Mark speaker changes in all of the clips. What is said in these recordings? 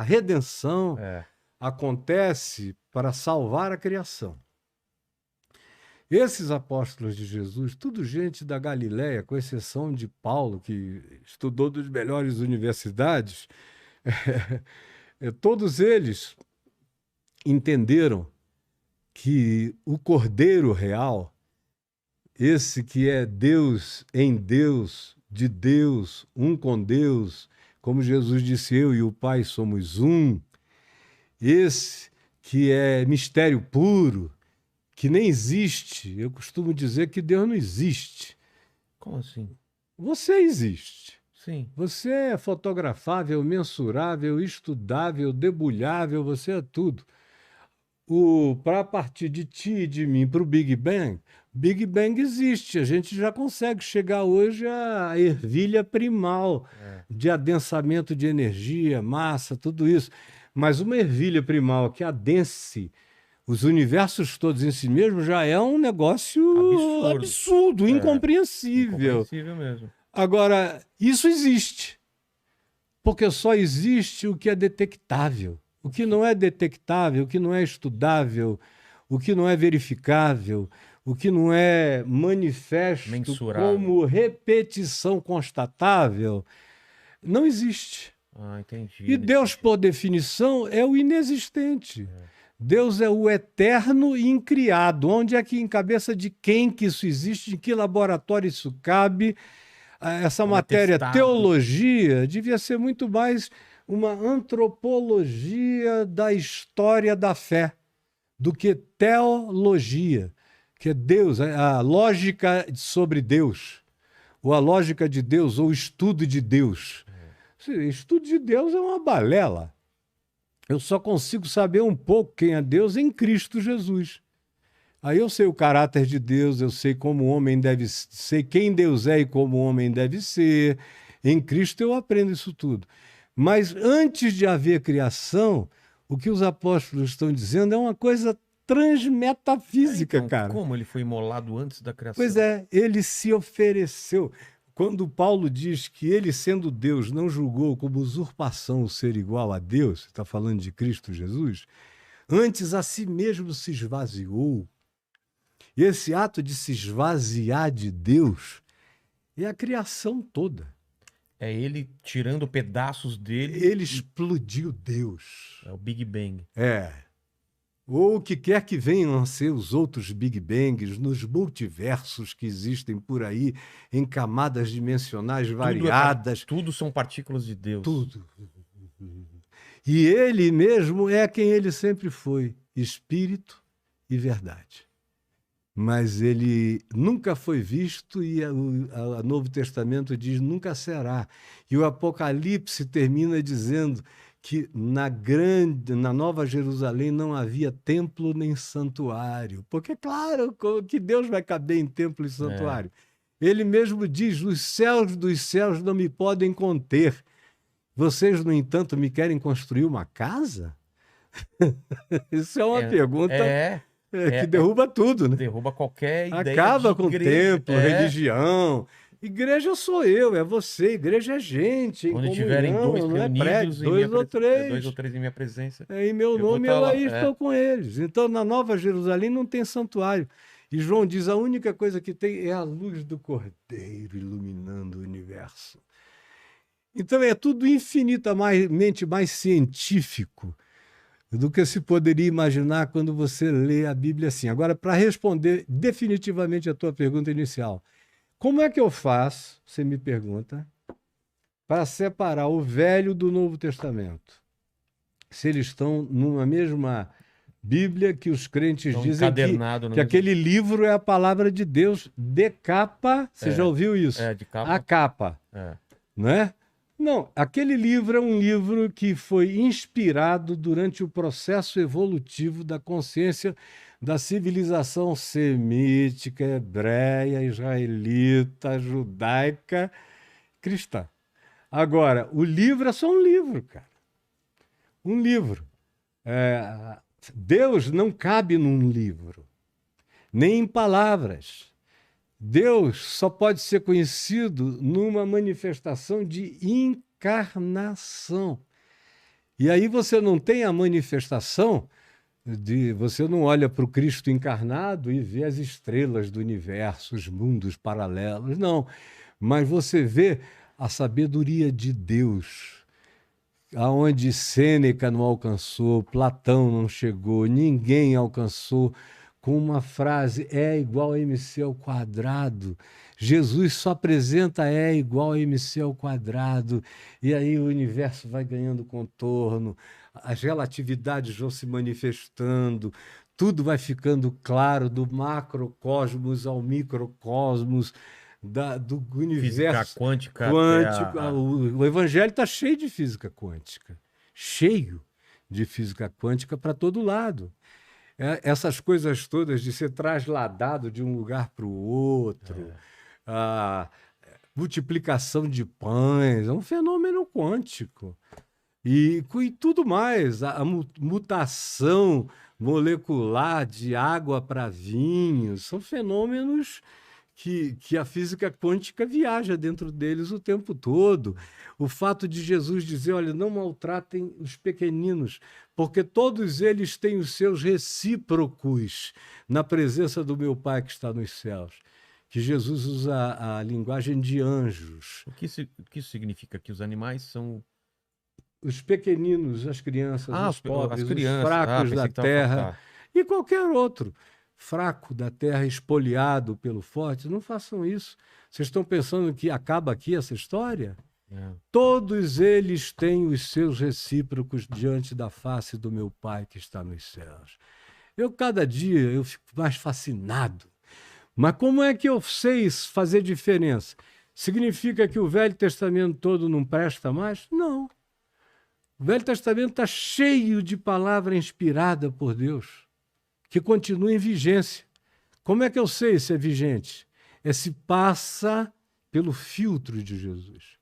Speaker 1: a redenção
Speaker 2: É.
Speaker 1: acontece para salvar a criação. Esses apóstolos de Jesus, tudo gente da Galileia, com exceção de Paulo, que estudou das melhores universidades, todos eles entenderam que o Cordeiro real, esse que é Deus em Deus, de Deus, um com Deus, como Jesus disse, eu e o Pai somos um, esse que é mistério puro, que nem existe. Eu costumo dizer que Deus não existe.
Speaker 2: Como assim?
Speaker 1: Você existe.
Speaker 2: Sim.
Speaker 1: Você é fotografável, mensurável, estudável, debulhável, você é tudo. Para partir de ti e de mim para o Big Bang existe. A gente já consegue chegar hoje à ervilha primal de adensamento de energia, massa, tudo isso. Mas uma ervilha primal que adense os universos todos em si mesmo já é um negócio absurdo, incompreensível.
Speaker 2: Incompreensível mesmo.
Speaker 1: Agora, isso existe. Porque só existe o que é detectável. O que não é detectável, o que não é estudável, o que não é verificável, o que não é manifesto
Speaker 2: Mensurável.
Speaker 1: como repetição constatável, não existe.
Speaker 2: Ah, entendi.
Speaker 1: E Deus, por definição, é o inexistente. Deus é o eterno e incriado. Onde é que, em cabeça de quem que isso existe, em que laboratório isso cabe? Essa matéria, teologia, devia ser muito mais uma antropologia da história da fé do que teologia, que é Deus, a lógica sobre Deus, ou a lógica de Deus, ou o estudo de Deus. Estudo de Deus é uma balela. Eu só consigo saber um pouco quem é Deus em Cristo Jesus. Aí eu sei o caráter de Deus, eu sei como o homem deve ser, sei quem Deus é e como o homem deve ser. Em Cristo eu aprendo isso tudo. Mas antes de haver criação, o que os apóstolos estão dizendo é uma coisa transmetafísica,
Speaker 2: então,
Speaker 1: cara.
Speaker 2: Como ele foi imolado antes da criação?
Speaker 1: Pois é, ele se ofereceu. Quando Paulo diz que ele, sendo Deus, não julgou como usurpação o ser igual a Deus, está falando de Cristo Jesus, antes a si mesmo se esvaziou. E esse ato de se esvaziar de Deus é a criação toda.
Speaker 2: É ele tirando pedaços dele.
Speaker 1: Ele explodiu Deus.
Speaker 2: É o Big Bang.
Speaker 1: Ou o que quer que venham a ser os outros Big Bangs nos multiversos que existem por aí, em camadas dimensionais variadas.
Speaker 2: Tudo são partículas de Deus.
Speaker 1: Tudo. E ele mesmo é quem ele sempre foi, espírito e verdade. Mas ele nunca foi visto e o Novo Testamento diz nunca será. E o Apocalipse termina dizendo que na Nova Jerusalém não havia templo nem santuário. Porque, claro, que Deus vai caber em templo e santuário. Ele mesmo diz, os céus dos céus não me podem conter. Vocês, no entanto, me querem construir uma casa? Isso é uma pergunta... que derruba tudo, né?
Speaker 2: Derruba qualquer ideia.
Speaker 1: Acaba com templo, religião. Igreja sou eu, é você. Igreja é gente.
Speaker 2: Quando tiverem dois
Speaker 1: não
Speaker 2: reunidos,
Speaker 1: é prédio, dois ou três
Speaker 2: em minha presença.
Speaker 1: Em meu nome eu aí estou com eles. Então, na Nova Jerusalém não tem santuário. E João diz, a única coisa que tem é a luz do Cordeiro iluminando o universo. Então, é tudo infinitamente mais científico do que se poderia imaginar quando você lê a Bíblia assim. Agora, para responder definitivamente a tua pergunta inicial, como é que eu faço, você me pergunta, para separar o Velho do Novo Testamento? Se eles estão numa mesma Bíblia que os crentes dizem que aquele livro é a palavra de Deus de capa, você já ouviu isso?
Speaker 2: De capa.
Speaker 1: A capa, não é? Não, aquele livro é um livro que foi inspirado durante o processo evolutivo da consciência da civilização semítica, hebreia, israelita, judaica, cristã. Agora, o livro é só um livro, cara. Um livro. Deus não cabe num livro, nem em palavras. Deus só pode ser conhecido numa manifestação de encarnação. E aí você não tem a manifestação você não olha para o Cristo encarnado e vê as estrelas do universo, os mundos paralelos, não. Mas você vê a sabedoria de Deus, aonde Sêneca não alcançou, Platão não chegou, ninguém alcançou, com uma frase é igual a mc ao quadrado. Jesus só apresenta é igual a mc ao quadrado, e aí o universo vai ganhando contorno, as relatividades vão se manifestando, tudo vai ficando claro, do macrocosmos ao microcosmos, do universo
Speaker 2: Física quântica
Speaker 1: quântico. O Evangelho está cheio de física quântica, cheio de física quântica para todo lado. Essas coisas todas de ser trasladado de um lugar para o outro, a multiplicação de pães, é um fenômeno quântico. E tudo mais, a mutação molecular de água para vinho, são fenômenos que a física quântica viaja dentro deles o tempo todo. O fato de Jesus dizer, olha, não maltratem os pequeninos, porque todos eles têm os seus recíprocos na presença do meu Pai que está nos céus. Que Jesus usa a linguagem de anjos.
Speaker 2: O que isso significa? Que os animais são...
Speaker 1: Os pequeninos, as crianças, os pobres,
Speaker 2: as crianças,
Speaker 1: os fracos da terra e qualquer outro fraco da terra espoliado pelo forte, não façam isso. Vocês estão pensando que acaba aqui essa história? Todos eles têm os seus recíprocos diante da face do meu Pai que está nos céus. Cada dia, eu fico mais fascinado. Mas como é que eu sei fazer diferença? Significa que o Velho Testamento todo não presta mais? Não. O Velho Testamento está cheio de palavra inspirada por Deus, que continua em vigência. Como é que eu sei se é vigente? Se passa pelo filtro de Jesus.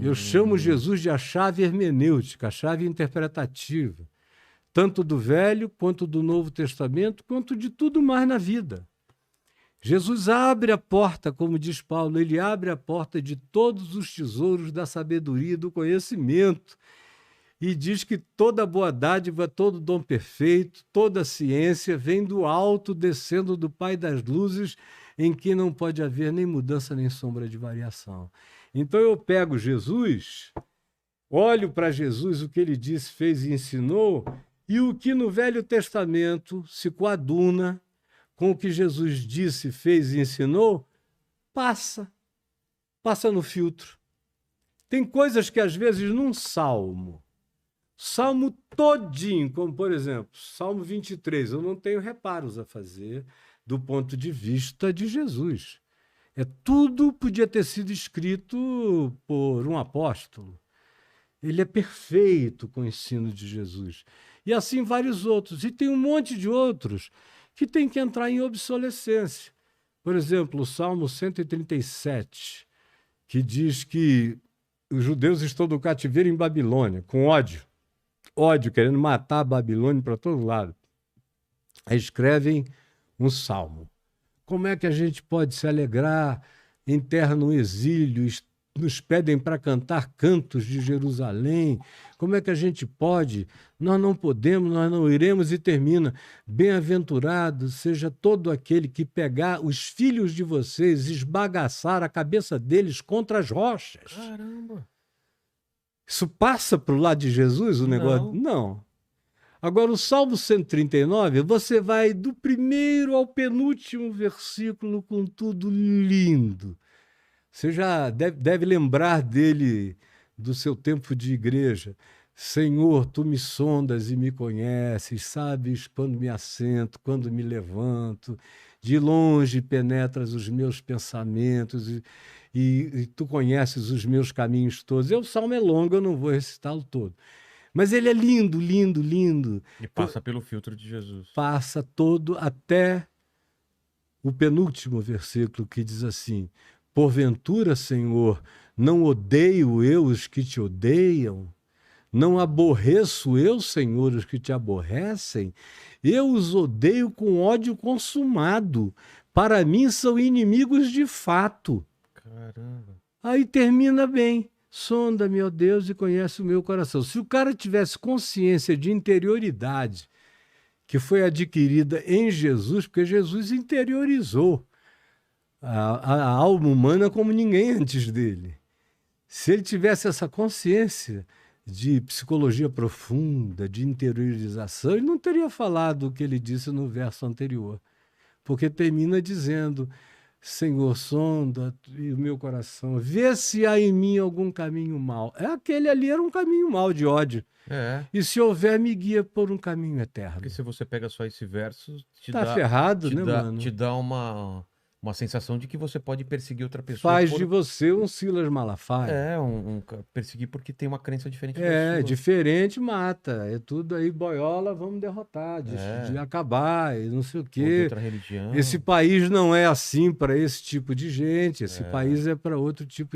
Speaker 1: Eu chamo Jesus de a chave hermenêutica, a chave interpretativa, tanto do Velho quanto do Novo Testamento, quanto de tudo mais na vida. Jesus abre a porta, como diz Paulo, ele abre a porta de todos os tesouros da sabedoria e do conhecimento. E diz que toda boa dádiva, todo dom perfeito, toda ciência vem do alto, descendo do Pai das luzes, em que não pode haver nem mudança nem sombra de variação. Então eu pego Jesus, olho para Jesus, o que ele disse, fez e ensinou, e o que no Velho Testamento se coaduna com o que Jesus disse, fez e ensinou, passa no filtro. Tem coisas que às vezes num salmo todinho, como por exemplo, Salmo 23, eu não tenho reparos a fazer do ponto de vista de Jesus. Tudo podia ter sido escrito por um apóstolo. Ele é perfeito com o ensino de Jesus. E assim vários outros. E tem um monte de outros que tem que entrar em obsolescência. Por exemplo, o Salmo 137, que diz que os judeus estão no cativeiro em Babilônia, com ódio, querendo matar a Babilônia para todo lado. Aí escrevem um salmo. Como é que a gente pode se alegrar em terra no exílio? Nos pedem para cantar cantos de Jerusalém. Como é que a gente pode? Nós não podemos, nós não iremos. E termina: bem-aventurado seja todo aquele que pegar os filhos de vocês, esbagaçar a cabeça deles contra as rochas.
Speaker 2: Caramba!
Speaker 1: Isso passa para o lado de Jesus, o negócio? Não. Agora, o Salmo 139, você vai do primeiro ao penúltimo versículo com tudo lindo. Você já deve lembrar dele, do seu tempo de igreja. Senhor, tu me sondas e me conheces, sabes quando me assento, quando me levanto. De longe penetras os meus pensamentos e tu conheces os meus caminhos todos. O salmo é longo, eu não vou recitá-lo todo. Mas ele é lindo, lindo, lindo.
Speaker 2: E passa pelo filtro de Jesus.
Speaker 1: Passa todo até o penúltimo versículo, que diz assim: porventura, Senhor, não odeio eu os que te odeiam? Não aborreço eu, Senhor, os que te aborrecem? Eu os odeio com ódio consumado. Para mim são inimigos de fato.
Speaker 2: Caramba.
Speaker 1: Aí termina bem. Sonda-me, ó Deus, e conhece o meu coração. Se o cara tivesse consciência de interioridade que foi adquirida em Jesus, porque Jesus interiorizou a alma humana como ninguém antes dele. Se ele tivesse essa consciência de psicologia profunda, de interiorização, ele não teria falado o que ele disse no verso anterior, porque termina dizendo: Senhor, sonda o meu coração, vê se há em mim algum caminho mau. Aquele ali era um caminho mau de ódio.
Speaker 2: É,
Speaker 1: E se houver, me guia por um caminho eterno.
Speaker 2: porque se você pega só esse verso,
Speaker 1: Tá ferrado, né, mano?
Speaker 2: te dá uma sensação de que você pode perseguir outra pessoa
Speaker 1: Faz de você um Silas Malafaia.
Speaker 2: perseguir porque tem uma crença diferente da
Speaker 1: É,
Speaker 2: sua.
Speaker 1: diferente mata. É tudo aí, boiola, vamos derrotar, de acabar, e não sei o
Speaker 2: Ou de
Speaker 1: quê.
Speaker 2: outra religião.
Speaker 1: Esse país não é assim para esse tipo de gente. Esse país é para outro tipo